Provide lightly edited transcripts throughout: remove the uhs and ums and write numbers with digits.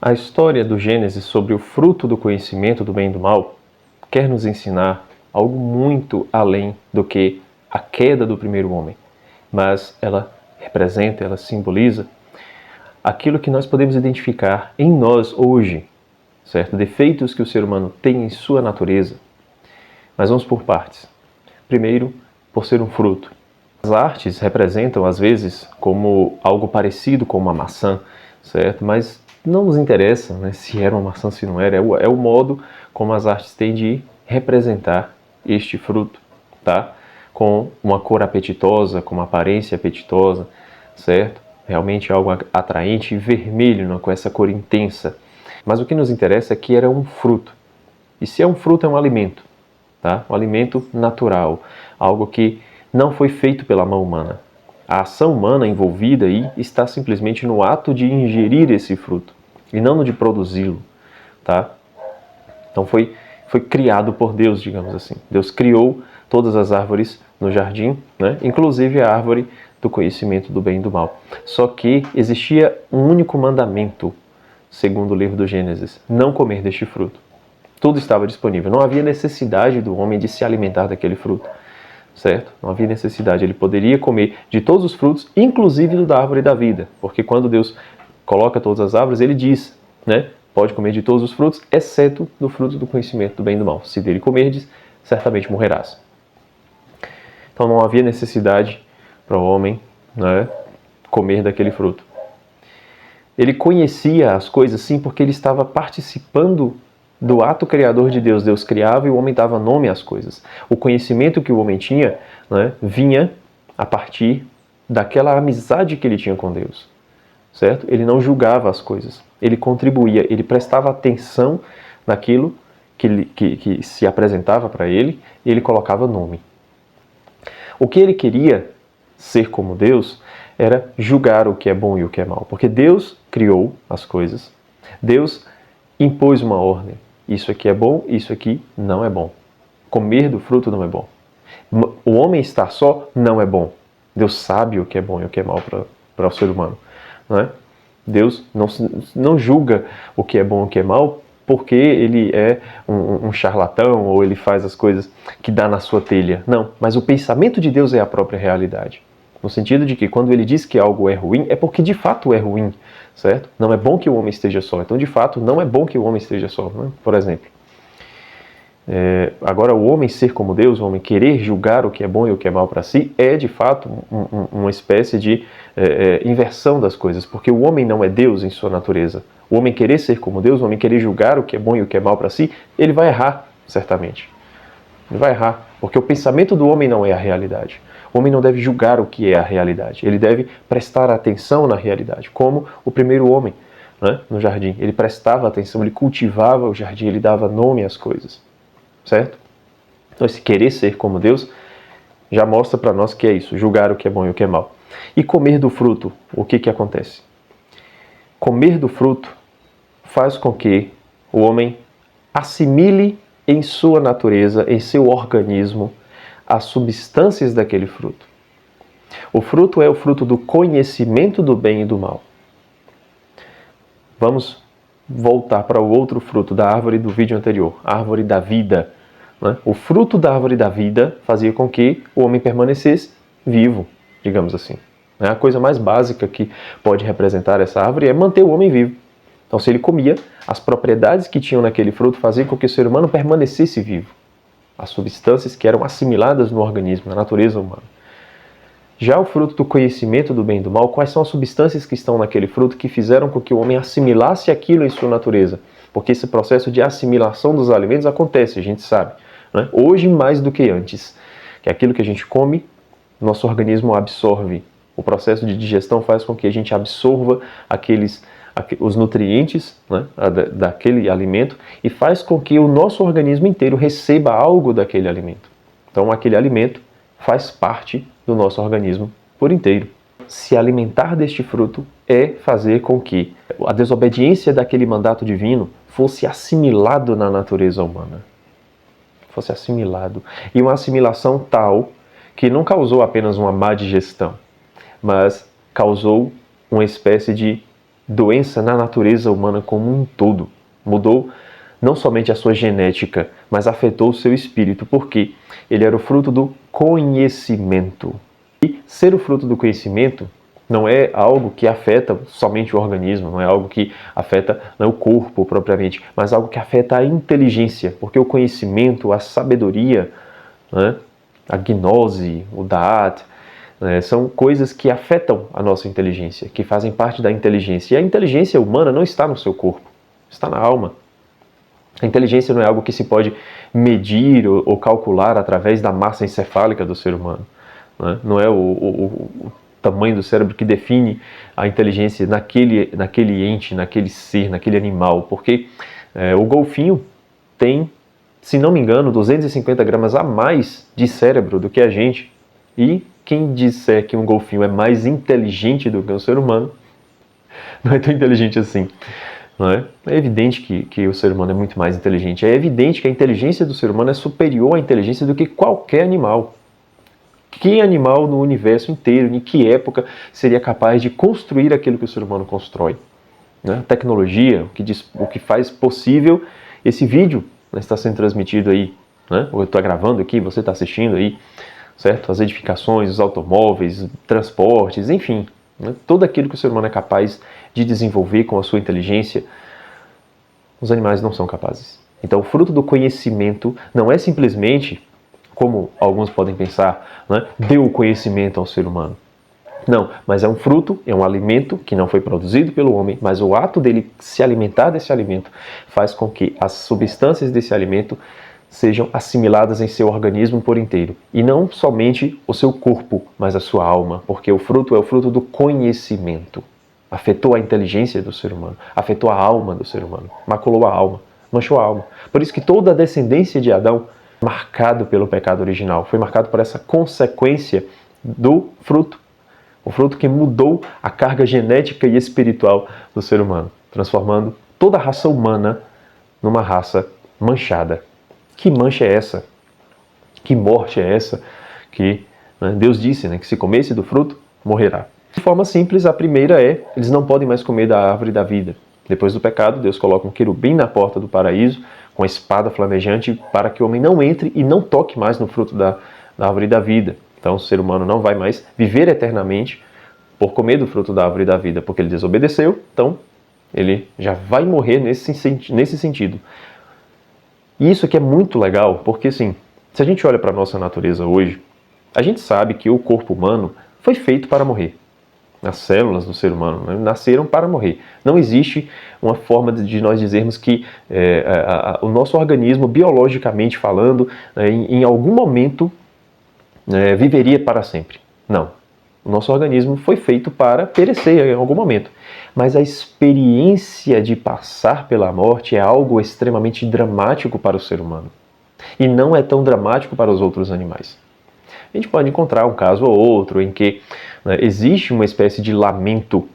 A história do Gênesis sobre o fruto do conhecimento do bem e do mal quer nos ensinar algo muito além do que a queda do primeiro homem, mas ela representa, ela simboliza aquilo que nós podemos identificar em nós hoje, certo? Defeitos que o ser humano tem em sua natureza. Mas vamos por partes. Primeiro, por ser um fruto. As artes representam, às vezes, como algo parecido com uma maçã, certo? Mas não nos interessa, né, se era uma maçã, se não era. É o modo como as artes têm de representar este fruto, tá? Com uma cor apetitosa, com uma aparência apetitosa, certo? Realmente algo atraente, vermelho, não, com essa cor intensa. Mas o que nos interessa é que era um fruto. E se é um fruto, é um alimento, tá? Um alimento natural, algo que não foi feito pela mão humana. A ação humana envolvida aí está simplesmente no ato de ingerir esse fruto e não no de produzi-lo, tá? Então foi criado por Deus, digamos assim. Deus criou todas as árvores no jardim, né? Inclusive a árvore do conhecimento do bem e do mal. Só que existia um único mandamento, segundo o livro do Gênesis: não comer deste fruto. Tudo estava disponível. Não havia necessidade do homem de se alimentar daquele fruto, certo? Não havia necessidade. Ele poderia comer de todos os frutos, inclusive do da árvore da vida. Porque quando Deus coloca todas as árvores, ele diz, né? Pode comer de todos os frutos, exceto do fruto do conhecimento do bem e do mal. Se dele comerdes, certamente morrerás. Então não havia necessidade para o homem, né, comer daquele fruto. Ele conhecia as coisas, sim, porque ele estava participando do ato criador de Deus. Deus criava e o homem dava nome às coisas. O conhecimento que o homem tinha, né, vinha a partir daquela amizade que ele tinha com Deus, certo? Ele não julgava as coisas, ele contribuía, ele prestava atenção naquilo que se apresentava para ele e ele colocava nome. O que ele queria, ser como Deus, era julgar o que é bom e o que é mal, porque Deus criou as coisas, Deus impôs uma ordem. Isso aqui é bom, isso aqui não é bom. Comer do fruto não é bom. O homem estar só não é bom. Deus sabe o que é bom e o que é mal para o ser humano, não é? Deus não julga o que é bom e o que é mal porque ele é um charlatão ou ele faz as coisas que dá na sua telha. Não, mas o pensamento de Deus é a própria realidade. No sentido de que quando ele diz que algo é ruim, é porque de fato é ruim, certo? Não é bom que o homem esteja só. Então, de fato, não é bom que o homem esteja só, né? Por exemplo. Agora, o homem ser como Deus, o homem querer julgar o que é bom e o que é mal para si, é de fato uma espécie de inversão das coisas, porque o homem não é Deus em sua natureza. O homem querer ser como Deus, o homem querer julgar o que é bom e o que é mal para si, ele vai errar, certamente. Ele vai errar, porque o pensamento do homem não é a realidade. O homem não deve julgar o que é a realidade, ele deve prestar atenção na realidade, como o primeiro homem, né, no jardim. Ele prestava atenção, ele cultivava o jardim, ele dava nome às coisas. Certo? Então esse querer ser como Deus já mostra para nós que é isso, julgar o que é bom e o que é mal. E comer do fruto, o que acontece? Comer do fruto faz com que o homem assimile em sua natureza, em seu organismo, as substâncias daquele fruto. O fruto é o fruto do conhecimento do bem e do mal. Vamos voltar para o outro fruto da árvore do vídeo anterior, a árvore da vida. Né? O fruto da árvore da vida fazia com que o homem permanecesse vivo, digamos assim. A coisa mais básica que pode representar essa árvore é manter o homem vivo. Então, se ele comia, as propriedades que tinham naquele fruto faziam com que o ser humano permanecesse vivo. As substâncias que eram assimiladas no organismo, na natureza humana. Já o fruto do conhecimento do bem e do mal, quais são as substâncias que estão naquele fruto que fizeram com que o homem assimilasse aquilo em sua natureza? Porque esse processo de assimilação dos alimentos acontece, a gente sabe, né? Hoje mais do que antes. Que aquilo que a gente come, nosso organismo absorve. O processo de digestão faz com que a gente absorva os nutrientes, né, daquele alimento e faz com que o nosso organismo inteiro receba algo daquele alimento. Então aquele alimento faz parte do nosso organismo por inteiro. Se alimentar deste fruto é fazer com que a desobediência daquele mandato divino fosse assimilado na natureza humana. Fosse assimilado. E uma assimilação tal que não causou apenas uma má digestão, mas causou uma espécie de doença na natureza humana como um todo. Mudou não somente a sua genética, mas afetou o seu espírito, porque ele era o fruto do conhecimento. E ser o fruto do conhecimento não é algo que afeta somente o organismo, não é algo que afeta o corpo propriamente, mas algo que afeta a inteligência, porque o conhecimento, a sabedoria, né, a gnose, o da'at, são coisas que afetam a nossa inteligência, que fazem parte da inteligência. E a inteligência humana não está no seu corpo, está na alma. A inteligência não é algo que se pode medir ou calcular através da massa encefálica do ser humano. Né? Não é o tamanho do cérebro que define a inteligência naquele ente, naquele ser, naquele animal. Porque o golfinho tem, se não me engano, 250 gramas a mais de cérebro do que a gente. E quem disser que um golfinho é mais inteligente do que um ser humano, não é tão inteligente assim. Não é? É evidente que o ser humano é muito mais inteligente. É evidente que a inteligência do ser humano é superior à inteligência do que qualquer animal. Que animal no universo inteiro, em que época, seria capaz de construir aquilo que o ser humano constrói? Né? A tecnologia, o que faz possível esse vídeo, né, está sendo transmitido aí. Né? Eu estou gravando aqui, você está assistindo aí, certo? As edificações, os automóveis, transportes, enfim. Né? Tudo aquilo que o ser humano é capaz de desenvolver com a sua inteligência, os animais não são capazes. Então, o fruto do conhecimento não é simplesmente, como alguns podem pensar, né, deu o conhecimento ao ser humano. Não, mas é um fruto, é um alimento que não foi produzido pelo homem, mas o ato dele se alimentar desse alimento faz com que as substâncias desse alimento sejam assimiladas em seu organismo por inteiro. E não somente o seu corpo, mas a sua alma, porque o fruto é o fruto do conhecimento. Afetou a inteligência do ser humano, afetou a alma do ser humano, maculou a alma, manchou a alma. Por isso que toda a descendência de Adão, marcado pelo pecado original, foi marcado por essa consequência do fruto. O fruto que mudou a carga genética e espiritual do ser humano, transformando toda a raça humana numa raça manchada. Que mancha é essa? Que morte é essa? Que Deus disse, que se comesse do fruto, morrerá. De forma simples, a primeira é, eles não podem mais comer da árvore da vida. Depois do pecado, Deus coloca um querubim na porta do paraíso, com a espada flamejante, para que o homem não entre e não toque mais no fruto da árvore da vida. Então, o ser humano não vai mais viver eternamente por comer do fruto da árvore da vida, porque ele desobedeceu, então ele já vai morrer nesse sentido. E isso aqui é muito legal, porque assim, se a gente olha para a nossa natureza hoje, a gente sabe que o corpo humano foi feito para morrer. As células do ser humano nasceram para morrer. Não existe uma forma de nós dizermos que o nosso organismo, biologicamente falando, em algum momento viveria para sempre. Não. O nosso organismo foi feito para perecer em algum momento. Mas a experiência de passar pela morte é algo extremamente dramático para o ser humano. E não é tão dramático para os outros animais. A gente pode encontrar um caso ou outro em que existe uma espécie de lamento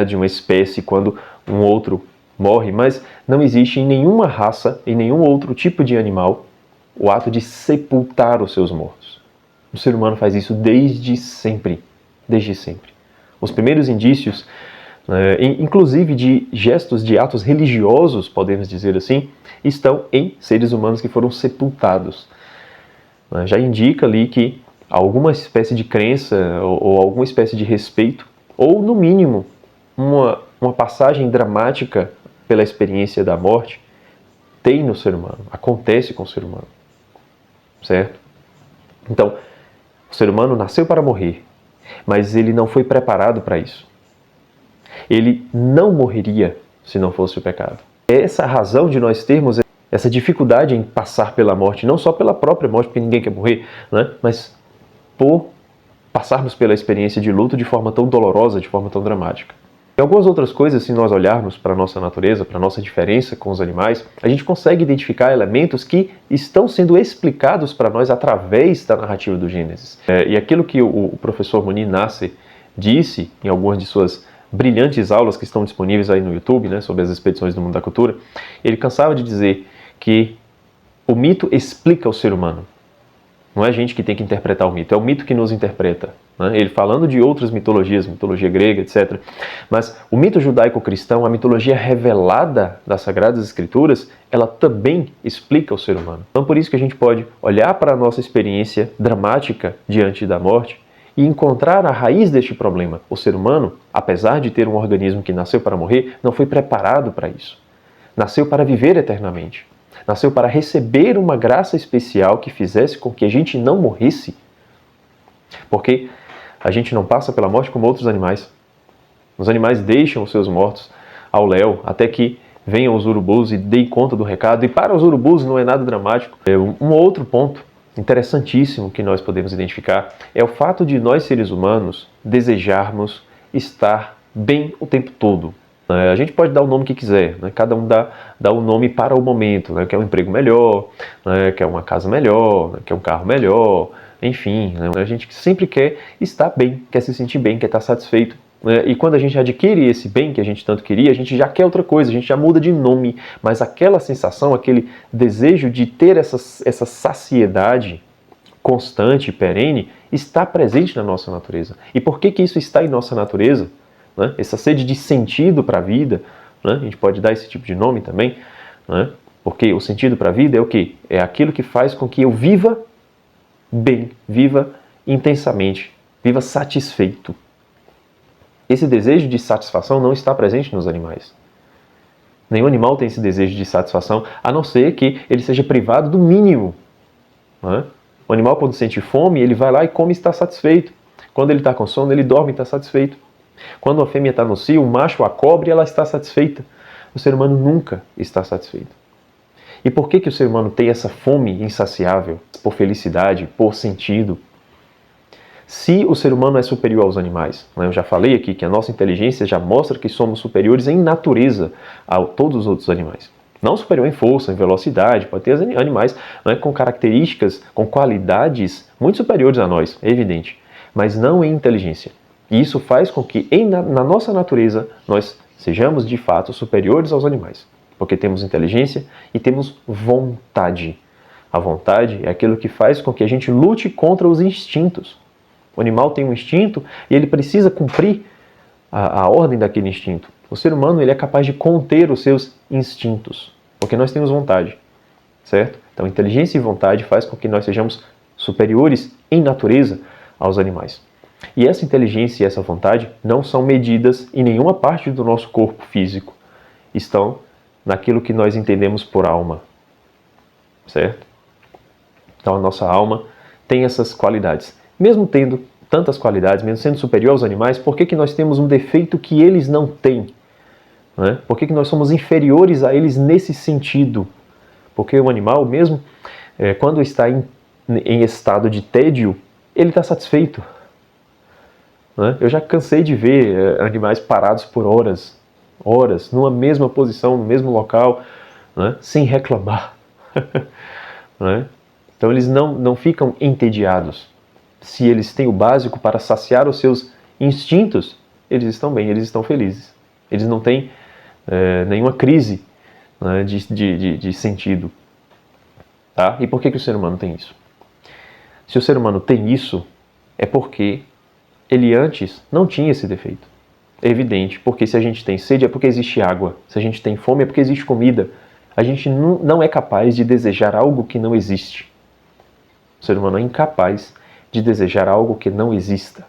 de uma espécie quando um outro morre, mas não existe em nenhuma raça, em nenhum outro tipo de animal, o ato de sepultar os seus mortos. O ser humano faz isso desde sempre. Desde sempre. Os primeiros indícios, inclusive de gestos, de atos religiosos, podemos dizer assim, estão em seres humanos que foram sepultados. Já indica ali que alguma espécie de crença ou alguma espécie de respeito, ou no mínimo uma passagem dramática pela experiência da morte, tem no ser humano, acontece com o ser humano. Certo? Então, o ser humano nasceu para morrer, mas ele não foi preparado para isso. Ele não morreria se não fosse o pecado. É essa a razão de nós termos essa dificuldade em passar pela morte, não só pela própria morte, porque ninguém quer morrer, mas por passarmos pela experiência de luto de forma tão dolorosa, de forma tão dramática. E algumas outras coisas, se nós olharmos para a nossa natureza, para a nossa diferença com os animais, a gente consegue identificar elementos que estão sendo explicados para nós através da narrativa do Gênesis. E aquilo que o professor Munir Nasser disse em algumas de suas brilhantes aulas que estão disponíveis aí no YouTube, sobre as expedições do mundo da cultura, ele cansava de dizer que o mito explica o ser humano. Não é a gente que tem que interpretar o mito, é o mito que nos interpreta. né? Ele falando de outras mitologias, mitologia grega, etc. Mas o mito judaico-cristão, a mitologia revelada das Sagradas Escrituras, ela também explica o ser humano. Então por isso que a gente pode olhar para a nossa experiência dramática diante da morte e encontrar a raiz deste problema. O ser humano, apesar de ter um organismo que nasceu para morrer, não foi preparado para isso. Nasceu para viver eternamente. Nasceu para receber uma graça especial que fizesse com que a gente não morresse. Porque a gente não passa pela morte como outros animais. Os animais deixam os seus mortos ao léu até que venham os urubus e deem conta do recado. E para os urubus não é nada dramático. Um outro ponto interessantíssimo que nós podemos identificar é o fato de nós, seres humanos, desejarmos estar bem o tempo todo. A gente pode dar o nome que quiser, né? Cada um dá o nome para o momento, né? Quer um emprego melhor, né? Quer uma casa melhor, né? Quer um carro melhor, enfim, né? A gente sempre quer estar bem, quer se sentir bem, quer estar satisfeito, né? E quando a gente adquire esse bem que a gente tanto queria, a gente já quer outra coisa, a gente já muda de nome, mas aquela sensação, aquele desejo de ter essa saciedade constante, perene, está presente na nossa natureza. E por que isso está em nossa natureza? Né? Essa sede de sentido para a vida, né? A gente pode dar esse tipo de nome também, né? Porque o sentido para a vida é o quê? É aquilo que faz com que eu viva bem, viva intensamente, viva satisfeito. Esse desejo de satisfação não está presente nos animais. Nenhum animal tem esse desejo de satisfação, a não ser que ele seja privado do mínimo. Né? O animal, quando sente fome, ele vai lá e come e está satisfeito. Quando ele está com sono, ele dorme e está satisfeito. Quando a fêmea está no cio, o macho a cobre e ela está satisfeita. O ser humano nunca está satisfeito. E por que o ser humano tem essa fome insaciável por felicidade, por sentido? Se o ser humano é superior aos animais, né? Eu já falei aqui que a nossa inteligência já mostra que somos superiores em natureza a todos os outros animais. Não superior em força, em velocidade, pode ter animais, né, com características, com qualidades muito superiores a nós, é evidente, mas não em inteligência. E isso faz com que na nossa natureza nós sejamos de fato superiores aos animais, porque temos inteligência e temos vontade. A vontade é aquilo que faz com que a gente lute contra os instintos. O animal tem um instinto e ele precisa cumprir a ordem daquele instinto. O ser humano ele é capaz de conter os seus instintos, porque nós temos vontade, certo? Então inteligência e vontade faz com que nós sejamos superiores em natureza aos animais. E essa inteligência e essa vontade não são medidas em nenhuma parte do nosso corpo físico. Estão naquilo que nós entendemos por alma. Certo? Então a nossa alma tem essas qualidades. Mesmo tendo tantas qualidades, mesmo sendo superior aos animais, por que nós temos um defeito que eles não têm? Né? Por que nós somos inferiores a eles nesse sentido? Porque o animal, mesmo quando está em estado de tédio, ele está satisfeito. Eu já cansei de ver animais parados por horas, numa mesma posição, no mesmo local, sem reclamar. Então eles não ficam entediados. Se eles têm o básico para saciar os seus instintos, eles estão bem, eles estão felizes. Eles não têm nenhuma crise de sentido. Tá? E por que o ser humano tem isso? Se o ser humano tem isso, é porque ele antes não tinha esse defeito. É evidente, porque se a gente tem sede é porque existe água. Se a gente tem fome é porque existe comida. A gente não é capaz de desejar algo que não existe. O ser humano é incapaz de desejar algo que não exista.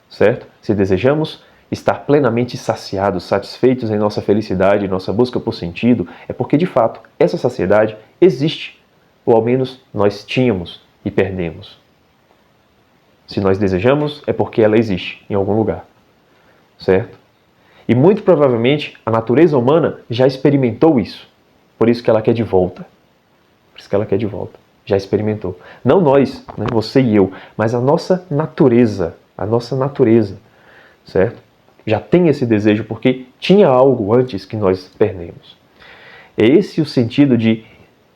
Certo? Se desejamos estar plenamente saciados, satisfeitos em nossa felicidade, em nossa busca por sentido, é porque de fato essa saciedade existe. Ou ao menos nós tínhamos e perdemos. Se nós desejamos, é porque ela existe em algum lugar. Certo? E muito provavelmente a natureza humana já experimentou isso. Por isso que ela quer de volta. Por isso que ela quer de volta. Já experimentou. Não nós, né, você e eu, mas a nossa natureza. A nossa natureza. Certo? Já tem esse desejo porque tinha algo antes que nós perdemos. É esse o sentido de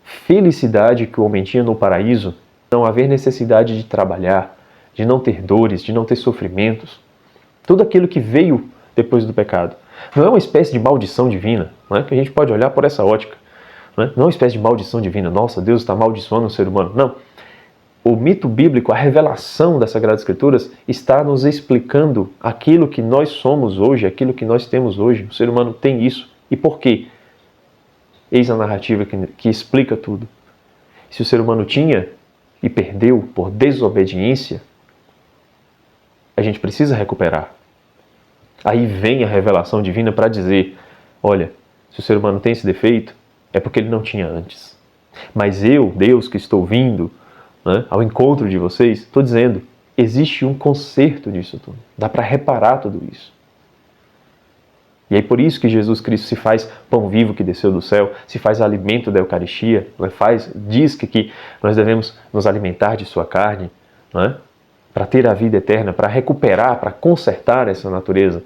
felicidade que o homem tinha no paraíso. Não haver necessidade de trabalhar, de não ter dores, de não ter sofrimentos. Tudo aquilo que veio depois do pecado. Não é uma espécie de maldição divina, né, que a gente pode olhar por essa ótica. Né? Não é uma espécie de maldição divina. Nossa, Deus está amaldiçoando o ser humano. Não. o mito bíblico, a revelação das Sagradas Escrituras está nos explicando aquilo que nós somos hoje, aquilo que nós temos hoje. O ser humano tem isso. E por quê? Eis a narrativa que explica tudo. Se o ser humano tinha e perdeu por desobediência, a gente precisa recuperar. Aí vem a revelação divina para dizer, olha, se o ser humano tem esse defeito, é porque ele não tinha antes. Mas eu, Deus, que estou vindo, né, ao encontro de vocês, estou dizendo, existe um conserto disso tudo. Dá para reparar tudo isso. E é por isso que Jesus Cristo se faz pão vivo que desceu do céu, se faz alimento da Eucaristia, diz que nós devemos nos alimentar de sua carne, né, para ter a vida eterna, para recuperar, para consertar essa natureza.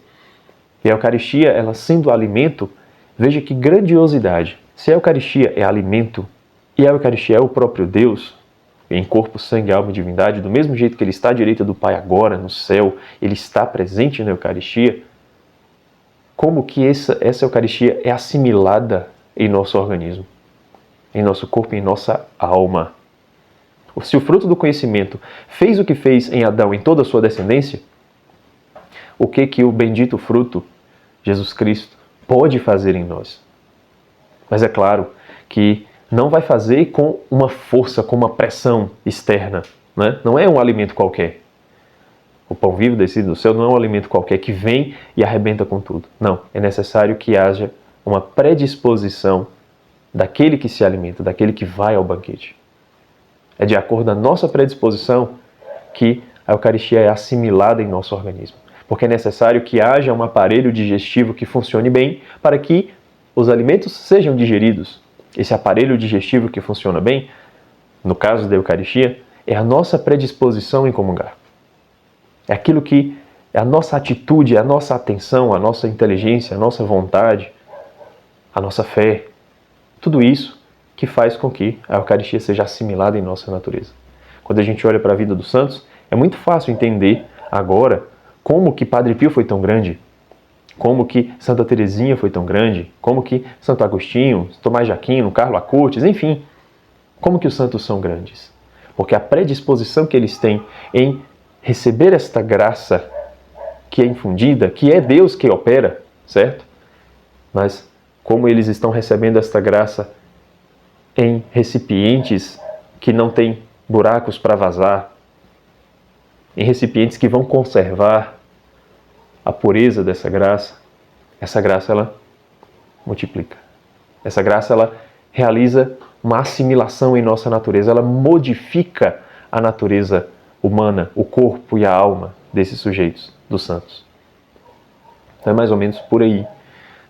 E a Eucaristia, ela sendo alimento, veja que grandiosidade. Se a Eucaristia é alimento e a Eucaristia é o próprio Deus, em corpo, sangue, alma e divindade, do mesmo jeito que Ele está à direita do Pai agora, no céu, Ele está presente na Eucaristia, como que essa Eucaristia é assimilada em nosso organismo, em nosso corpo e em nossa alma? Se o fruto do conhecimento fez o que fez em Adão e em toda a sua descendência, o que o bendito fruto, Jesus Cristo, pode fazer em nós? Mas é claro que não vai fazer com uma força, com uma pressão externa, né? Não é um alimento qualquer. O pão vivo descido do céu não é um alimento qualquer que vem e arrebenta com tudo. Não, é necessário que haja uma predisposição daquele que se alimenta, daquele que vai ao banquete. É de acordo com a nossa predisposição que a Eucaristia é assimilada em nosso organismo. Porque é necessário que haja um aparelho digestivo que funcione bem para que os alimentos sejam digeridos. Esse aparelho digestivo que funciona bem, no caso da Eucaristia, é a nossa predisposição em comungar. É aquilo que é a nossa atitude, a nossa atenção, a nossa inteligência, a nossa vontade, a nossa fé. Tudo isso que faz com que a Eucaristia seja assimilada em nossa natureza. Quando a gente olha para a vida dos santos, é muito fácil entender agora como que Padre Pio foi tão grande, como que Santa Teresinha foi tão grande, como que Santo Agostinho, Tomás de Aquino, Carlo Acutis, enfim, como que os santos são grandes. Porque a predisposição que eles têm em receber esta graça que é infundida, que é Deus que opera, certo? Mas como eles estão recebendo esta graça em recipientes que não têm buracos para vazar, em recipientes que vão conservar a pureza dessa graça, essa graça ela multiplica. Essa graça ela realiza uma assimilação em nossa natureza, ela modifica a natureza humana, o corpo e a alma desses sujeitos, dos santos. Então é mais ou menos por aí,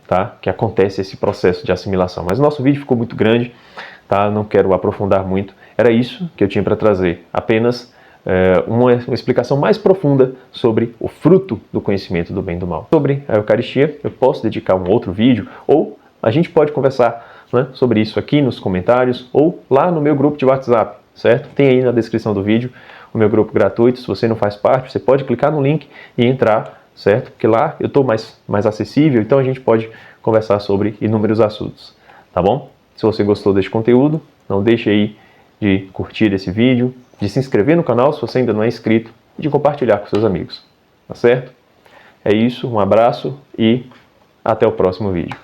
tá, que acontece esse processo de assimilação. Mas o nosso vídeo ficou muito grande, tá, não quero aprofundar muito. Era isso que eu tinha para trazer, apenas uma explicação mais profunda sobre o fruto do conhecimento do bem e do mal. Sobre a Eucaristia, eu posso dedicar um outro vídeo, ou a gente pode conversar, né, sobre isso aqui nos comentários, ou lá no meu grupo de WhatsApp, certo? Tem aí na descrição do vídeo o meu grupo gratuito. Se você não faz parte, você pode clicar no link e entrar, certo? Porque lá eu estou mais acessível, então a gente pode conversar sobre inúmeros assuntos, tá bom? Se você gostou deste conteúdo, não deixe aí de curtir esse vídeo, de se inscrever no canal se você ainda não é inscrito e de compartilhar com seus amigos, tá certo? É isso, um abraço e até o próximo vídeo.